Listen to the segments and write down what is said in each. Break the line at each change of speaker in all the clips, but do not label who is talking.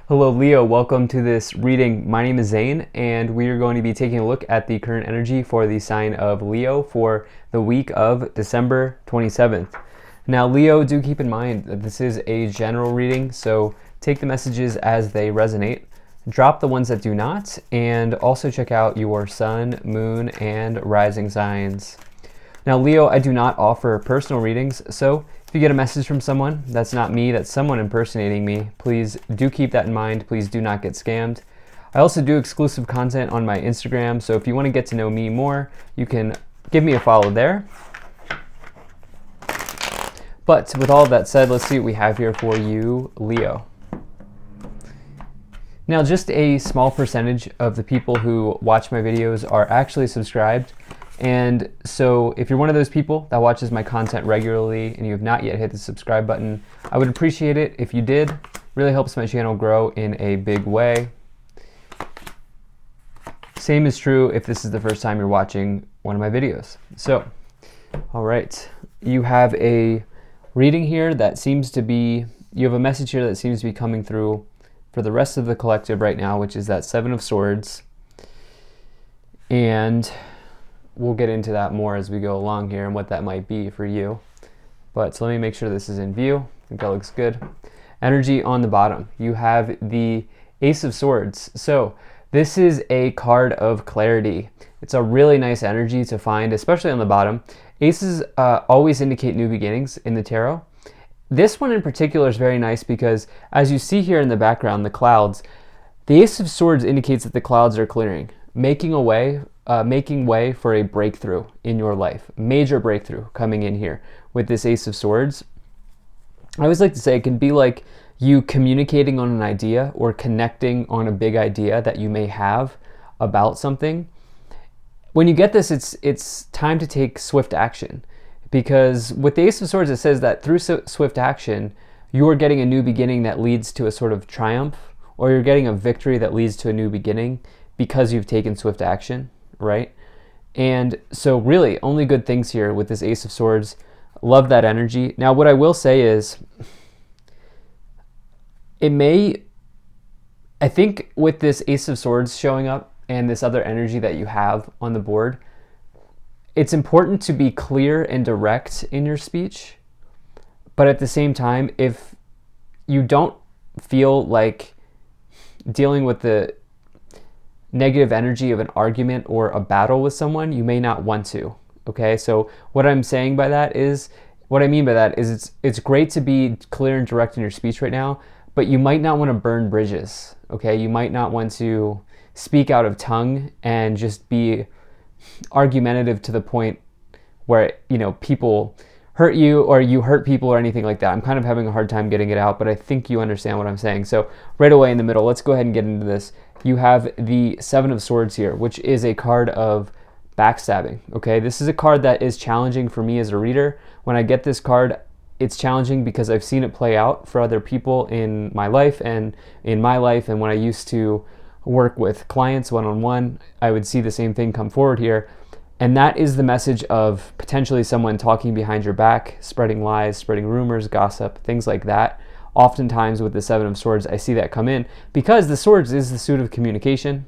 Hello Leo, welcome to this reading. My name is Zane and we are going to be taking a look at the current energy for the sign of Leo for the week of December 27th. Now Leo, do keep in mind that this is a general reading, so take the messages as they resonate, drop the ones that do not, and also check out your sun, moon, and rising signs. Now Leo, I do not offer personal readings, so if you get a message from someone, that's not me, that's someone impersonating me, please do keep that in mind. Please do not get scammed. I also do exclusive content on my Instagram, so if you want to get to know me more, you can give me a follow there. But with all of that said, let's see what we have here for you, Leo. Now, just a small percentage of the people who watch my videos are actually subscribed. And so if you're one of those people that watches my content regularly and you have not yet hit the subscribe button, I would appreciate it if you did. It really helps my channel grow in a big way. Same is true if this is the first time you're watching one of my videos. So, all right, you have a reading here that seems to be, you have a message here that seems to be coming through for the rest of the collective right now, which is that Seven of Swords. And we'll get into that more as we go along here and what that might be for you. But so let me make sure this is in view. I think that looks good. Energy on the bottom. You have the Ace of Swords. So this is a card of clarity. It's a really nice energy to find, especially on the bottom. Aces always indicate new beginnings in the tarot. This one in particular is very nice because as you see here in the background, the clouds, the Ace of Swords indicates that the clouds are clearing, making way for a breakthrough in your life. Major breakthrough coming in here with this Ace of Swords. I always like to say it can be like you communicating on an idea or connecting on a big idea that you may have about something. When you get this, it's time to take swift action, because with the Ace of Swords it says that through swift action you're getting a new beginning that leads to a sort of triumph, or you're getting a victory that leads to a new beginning because you've taken swift action. Right? And so really only good things here with this Ace of Swords. Love that energy. Now what I will say is I think with this Ace of Swords showing up and this other energy that you have on the board, it's important to be clear and direct in your speech. But at the same time, if you don't feel like dealing with the negative energy of an argument or a battle with someone, you may not want to. Okay, so what I mean by that is it's great to be clear and direct in your speech right now, but you might not want to burn bridges. Okay, you might not want to speak out of tongue and just be argumentative to the point where people hurt you or you hurt people or anything like that. I'm kind of having a hard time getting it out, but I think you understand what I'm saying. So right away in the middle, let's go ahead and get into this. You have the Seven of Swords here, which is a card of backstabbing. Okay, this is a card that is challenging for me as a reader. When I get this card, it's challenging because I've seen it play out for other people in my life and when I used to work with clients one-on-one, I would see the same thing come forward here. And that is the message of potentially someone talking behind your back, spreading lies, spreading rumors, gossip, things like that. Oftentimes with the Seven of Swords, I see that come in because the swords is the suit of communication.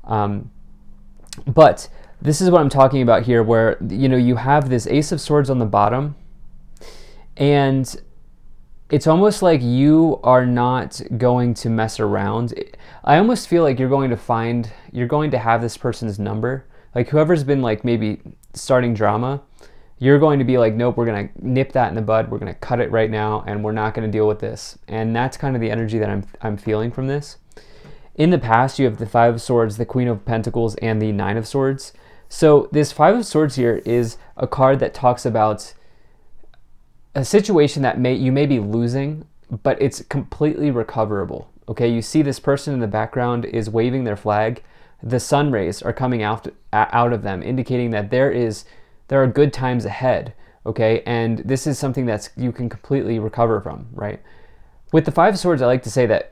But this is what I'm talking about here, where you have this Ace of Swords on the bottom, and it's almost like you are not going to mess around. I almost feel like you're going to have this person's number. Like whoever's been like maybe starting drama, you're going to be like, nope, we're going to nip that in the bud. We're going to cut it right now, and we're not going to deal with this. And that's kind of the energy that I'm feeling from this. In the past, you have the Five of Swords, the Queen of Pentacles, and the Nine of Swords. So this Five of Swords here is a card that talks about a situation that you may be losing, but it's completely recoverable. Okay, you see this person in the background is waving their flag. The sun rays are coming out of them, indicating that there are good times ahead. Okay, and this is something that you can completely recover from, right? With the Five of Swords, I like to say that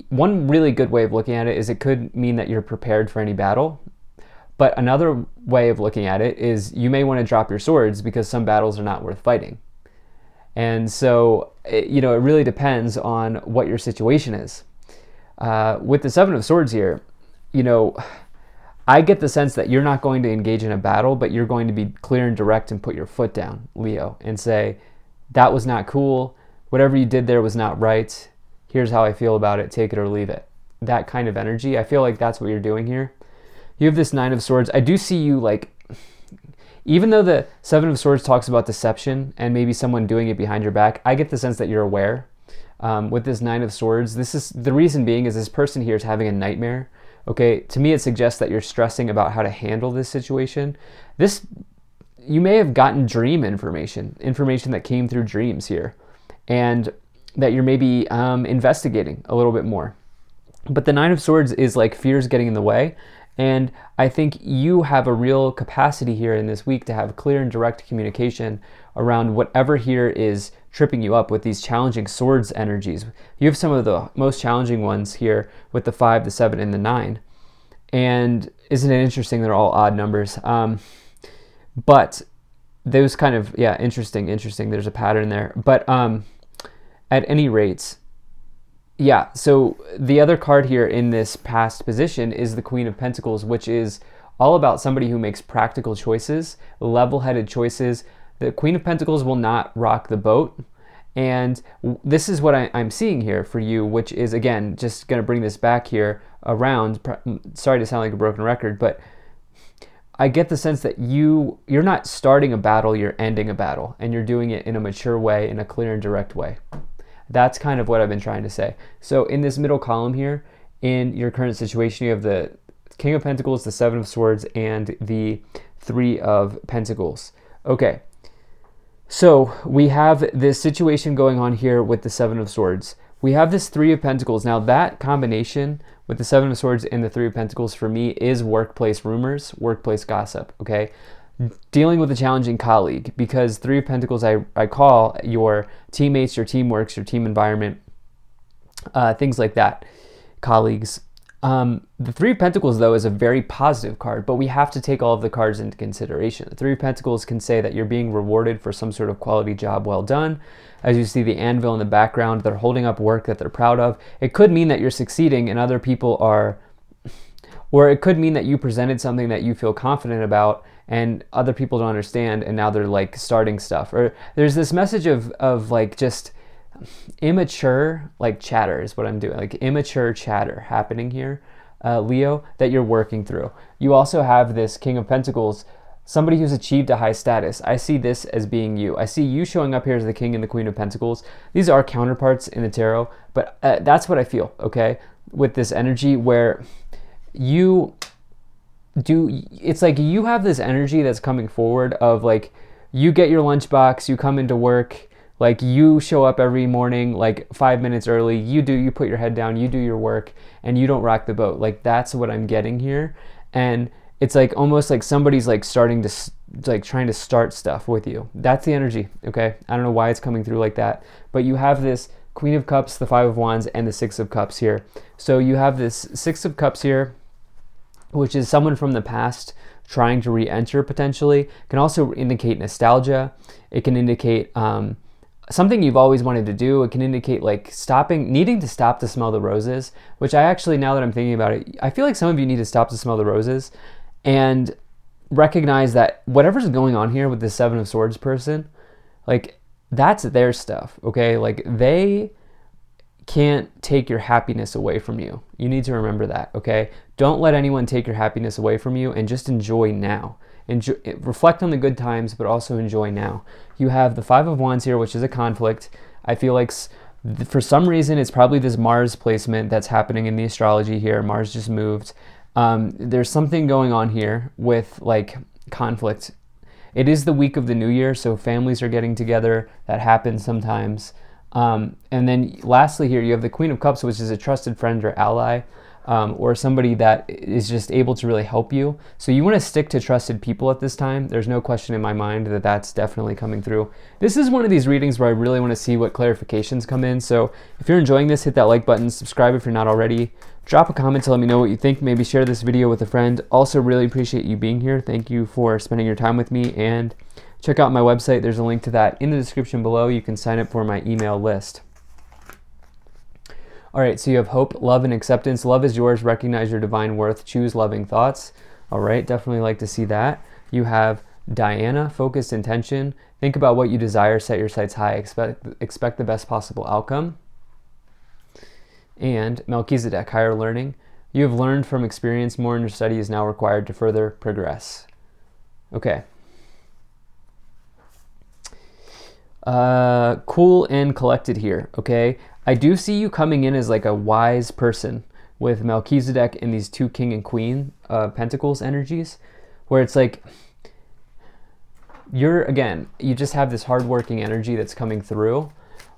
one really good way of looking at it is it could mean that you're prepared for any battle. But another way of looking at it is you may want to drop your swords because some battles are not worth fighting. And so, it really depends on what your situation is. With the Seven of Swords here, you know, I get the sense that you're not going to engage in a battle, but you're going to be clear and direct and put your foot down, Leo, and say, that was not cool. Whatever you did there was not right. Here's how I feel about it. Take it or leave it. That kind of energy. I feel like that's what you're doing here. You have this Nine of Swords. I do see you like, even though the Seven of Swords talks about deception and maybe someone doing it behind your back, I get the sense that you're aware. With this Nine of Swords, this is the reason being is this person here is having a nightmare. Okay, to me it suggests that you're stressing about how to handle this situation. You may have gotten dream information that came through dreams here, and that you're maybe investigating a little bit more. But the Nine of Swords is like fears getting in the way, and I think you have a real capacity here in this week to have clear and direct communication around whatever here is tripping you up with these challenging swords energies. You have some of the most challenging ones here with the 5, the 7, and the 9. And isn't it interesting? They're all odd numbers. But those kind of, yeah, interesting. There's a pattern there. But at any rate, yeah, so the other card here in this past position is the Queen of Pentacles, which is all about somebody who makes practical choices, level-headed choices. The Queen of Pentacles will not rock the boat. And this is what I'm seeing here for you, which is, again, just going to bring this back here around. Sorry to sound like a broken record, but I get the sense that you're not starting a battle, you're ending a battle, and you're doing it in a mature way, in a clear and direct way. That's kind of what I've been trying to say. So in this middle column here, in your current situation, you have the King of Pentacles, the Seven of Swords, and the 3 of Pentacles. Okay, so we have this situation going on here with the Seven of Swords. We have this 3 of Pentacles. Now that combination with the 7 of Swords and the 3 of Pentacles for me is workplace rumors, workplace gossip, okay? Dealing with a challenging colleague, because 3 of Pentacles I call your teammates, your teamworks, your team environment, things like that, colleagues. The 3 of Pentacles, though, is a very positive card, but we have to take all of the cards into consideration. The 3 of Pentacles can say that you're being rewarded for some sort of quality job well done. As you see the anvil in the background, they're holding up work that they're proud of. It could mean that you're succeeding and other people are, or it could mean that you presented something that you feel confident about and other people don't understand, and now they're like starting stuff. Or there's this message of like just immature like chatter is what I'm doing, like immature chatter happening here, Leo, that you're working through. You also have this King of Pentacles, somebody who's achieved a high status. I see this as being you. I see you showing up here as the King and the Queen of Pentacles. These are counterparts in the tarot, but that's what I feel, okay, with this energy where it's like you have this energy that's coming forward of like, you get your lunchbox, you come into work, like you show up every morning like 5 minutes early, you put your head down, you do your work, and you don't rock the boat. Like that's what I'm getting here. And it's like almost like somebody's like starting to like trying to start stuff with you. That's the energy, okay? I don't know why it's coming through like that, but you have this Queen of Cups, the 5 of Wands, and the 6 of Cups here. So you have this 6 of Cups here, which is someone from the past trying to re-enter potentially. It can also indicate nostalgia. It can indicate something you've always wanted to do. It can indicate like needing to stop to smell the roses, which I actually, now that I'm thinking about it, I feel like some of you need to stop to smell the roses and recognize that whatever's going on here with the 7 of Swords person, like that's their stuff, okay? Like they can't take your happiness away from you. You need to remember that, okay? Don't let anyone take your happiness away from you, and just enjoy now. Reflect on the good times, but also enjoy now. You have the 5 of Wands here, which is a conflict. I feel like for some reason, it's probably this Mars placement that's happening in the astrology here. Mars just moved. There's something going on here with like conflict. It is the week of the new year, so families are getting together. That happens sometimes. And then lastly here, you have the Queen of Cups, which is a trusted friend or ally, or somebody that is just able to really help you. So you want to stick to trusted people at this time. There's no question in my mind that that's definitely coming through. This is one of these readings where I really want to see what clarifications come in. So if you're enjoying this, hit that like button, subscribe if you're not already, drop a comment to let me know what you think, maybe share this video with a friend. Also really appreciate you being here. Thank you for spending your time with me, and check out my website. There's a link to that in the description below. You can sign up for my email list. All right, so you have hope, love, and acceptance. Love is yours. Recognize your divine worth. Choose loving thoughts. All right, definitely like to see that. You have Diana, focused intention. Think about what you desire. Set your sights high. Expect the best possible outcome. And Melchizedek, higher learning. You have learned from experience. More in your study is now required to further progress. Okay. Cool and collected here, okay? I do see you coming in as like a wise person with Melchizedek and these two king and queen pentacles energies, where it's like you just have this hardworking energy that's coming through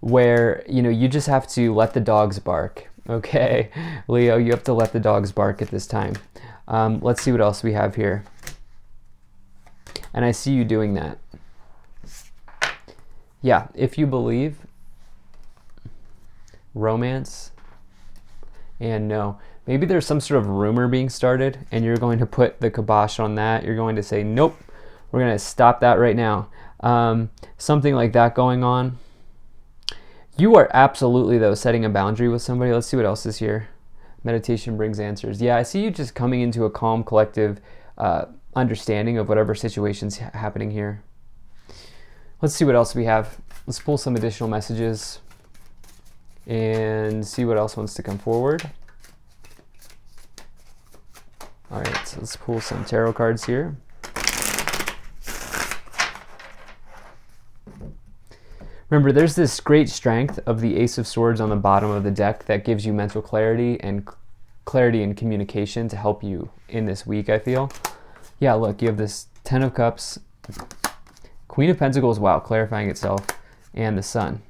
where, you just have to let the dogs bark, okay? Leo, you have to let the dogs bark at this time. Let's see what else we have here. And I see you doing that. Yeah, if you believe, romance, and no. Maybe there's some sort of rumor being started and you're going to put the kibosh on that. You're going to say, nope, we're going to stop that right now. Something like that going on. You are absolutely, though, setting a boundary with somebody. Let's see what else is here. Meditation brings answers. Yeah, I see you just coming into a calm, collective understanding of whatever situation's happening here. Let's see what else we have. Let's pull some additional messages and see what else wants to come forward. All right, so let's pull some tarot cards here. Remember, there's this great strength of the Ace of Swords on the bottom of the deck that gives you mental clarity and communication to help you in this week, I feel. Yeah, look, you have this Ten of Cups, Queen of Pentacles, wow, clarifying itself, and the Sun.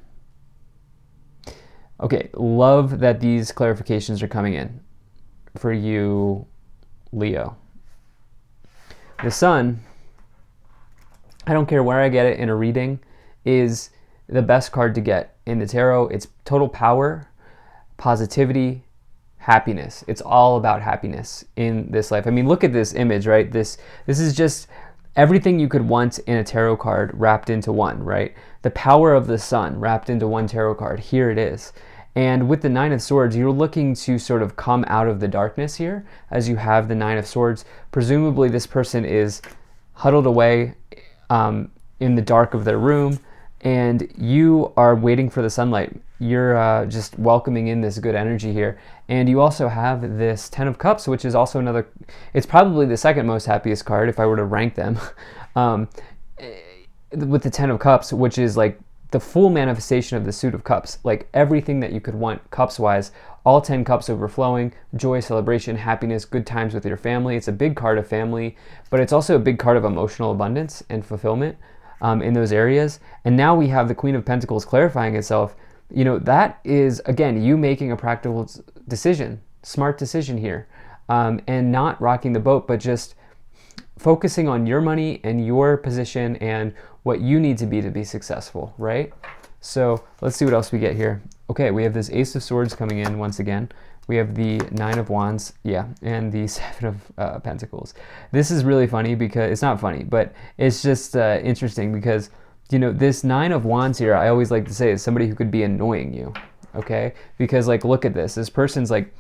Okay, love that these clarifications are coming in for you, Leo. The Sun, I don't care where I get it in a reading, is the best card to get in the tarot. It's total power, positivity, happiness. It's all about happiness in this life. I mean, look at this image, right? This is just everything you could want in a tarot card wrapped into one, right? The power of the sun wrapped into one tarot card. Here it is. And with the Nine of Swords, you're looking to sort of come out of the darkness here as you have the Nine of Swords. Presumably this person is huddled away in the dark of their room, and you are waiting for the sunlight. You're just welcoming in this good energy here. And you also have this Ten of Cups, which is also another, it's probably the second most happiest card if I were to rank them, with the Ten of Cups, which is like the full manifestation of the Suit of Cups, like everything that you could want cups-wise, all 10 cups overflowing, joy, celebration, happiness, good times with your family. It's a big card of family, but it's also a big card of emotional abundance and fulfillment in those areas. And now we have the Queen of Pentacles clarifying itself. That is, again, you making a practical decision, smart decision here, and not rocking the boat, but just focusing on your money and your position and what you need to be successful, right? So let's see what else we get here. Okay, we have this Ace of Swords coming in once again. We have the Nine of Wands, and the Seven of Pentacles. This is really funny because, it's not funny, but it's just interesting because, this Nine of Wands here, I always like to say is somebody who could be annoying you, okay? Because look at this. This person's like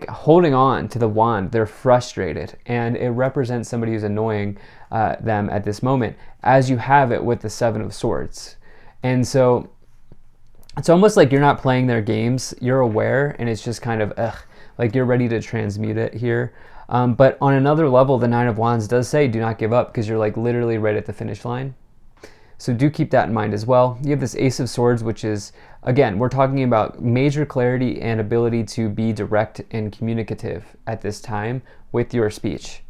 holding on to the wand. They're frustrated, and it represents somebody who's annoying them at this moment, as you have it with the Seven of Swords. And so it's almost like you're not playing their games. You're aware, and it's just kind of, like you're ready to transmute it here. But on another level, the Nine of Wands does say, do not give up, because you're literally right at the finish line. So do keep that in mind as well. You have this Ace of Swords, which is, again, we're talking about major clarity and ability to be direct and communicative at this time with your speech.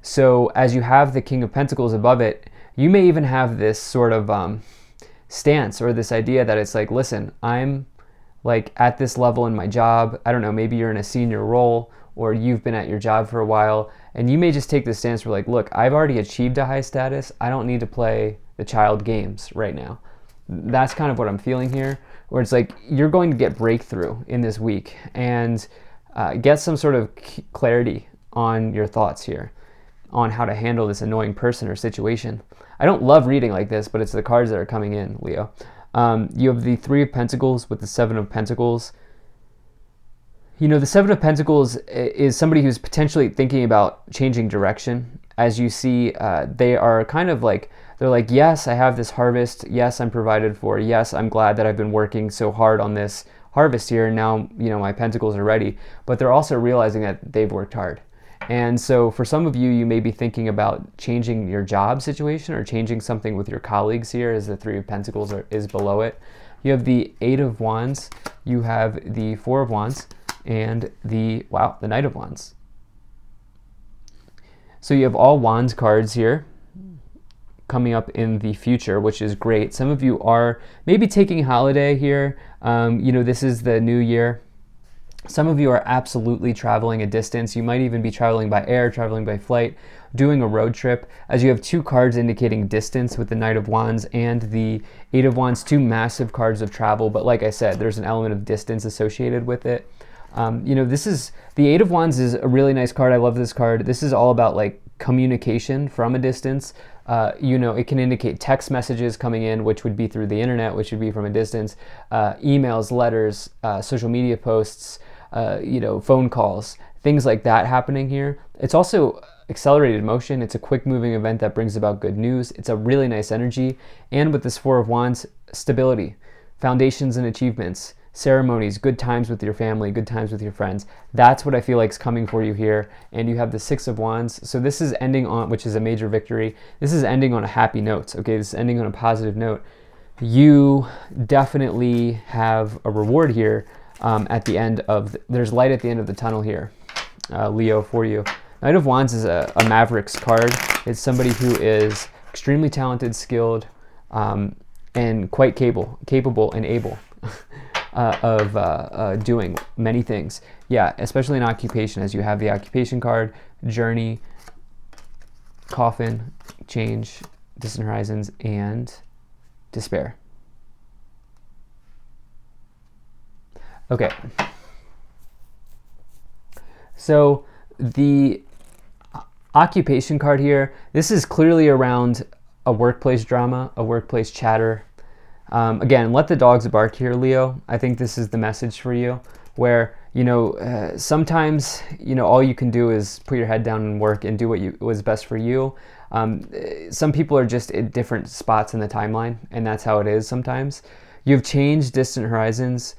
So as you have the King of Pentacles above it, you may even have this sort of stance or this idea that it's listen, I'm at this level in my job. I don't know, maybe you're in a senior role or you've been at your job for a while, and you may just take this stance where look, I've already achieved a high status. I don't need to play the child games right now. That's kind of what I'm feeling here, where it's you're going to get breakthrough in this week and get some sort of clarity on your thoughts here, on how to handle this annoying person or situation. I don't love reading like this, but it's the cards that are coming in, Leo. You have the Three of Pentacles with the Seven of Pentacles. You know, the Seven of Pentacles is somebody who's potentially thinking about changing direction. As you see, they are kind of like, they're like, yes, I have this harvest. Yes, I'm provided for. Yes, I'm glad that I've been working so hard on this harvest here. And now, you know, my pentacles are ready. But they're also realizing that they've worked hard. And so for some of you, you may be thinking about changing your job situation or changing something with your colleagues here, as the Three of Pentacles is below it. You have the Eight of Wands. You have the Four of Wands. And the Knight of Wands. So you have all Wands cards here coming up in the future, which is great. Some of you are maybe taking a holiday here. You know, this is the new year. Some of you are absolutely traveling a distance. You might even be traveling by air, traveling by flight, doing a road trip, as you have two cards indicating distance with the Knight of Wands and the Eight of Wands, two massive cards of travel. But like I said, there's an element of distance associated with it. You know, this is, the Eight of Wands is a really nice card. I love this card. This is all about like communication from a distance. You know, it can indicate text messages coming in, which would be through the internet, which would be from a distance, emails, letters, social media posts, you know, phone calls, things like that happening here. It's also accelerated motion. It's a quick moving event that brings about good news. It's a really nice energy. And with this Four of Wands, stability, foundations and achievements, ceremonies, good times with your family, good times with your friends. That's what I feel like is coming for you here. And you have the Six of Wands. So this is ending on, which is a major victory. This is ending on a happy note. Okay, this is ending on a positive note. You definitely have a reward here at the end of, there's light at the end of the tunnel here, Leo, for you. Knight of Wands is a Mavericks card. It's somebody who is extremely talented, skilled, and quite capable and able of doing many things. Yeah, especially in occupation, as you have the occupation card, journey, coffin, change, distant horizons, and despair. Okay. So the occupation card here, this is clearly around a workplace drama, a workplace chatter. Again, let the dogs bark here, Leo. I think this is the message for you, where, you know, sometimes, you know, all you can do is put your head down and work and do what was best for you. Some people are just at different spots in the timeline, and that's how it is sometimes. You've changed distant horizons,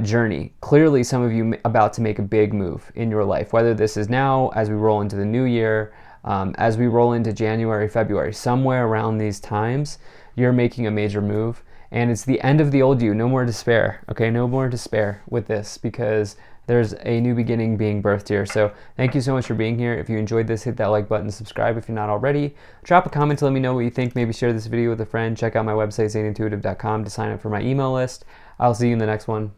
journey. Clearly, some of you about to make a big move in your life, whether this is now, as we roll into the new year, as we roll into January, February, somewhere around these times, you're making a major move. And it's the end of the old you. No more despair. Okay, no more despair with this, because there's a new beginning being birthed here. So thank you so much for being here. If you enjoyed this, hit that like button, subscribe if you're not already. Drop a comment to let me know what you think. Maybe share this video with a friend. Check out my website, zanintuitive.com, to sign up for my email list. I'll see you in the next one.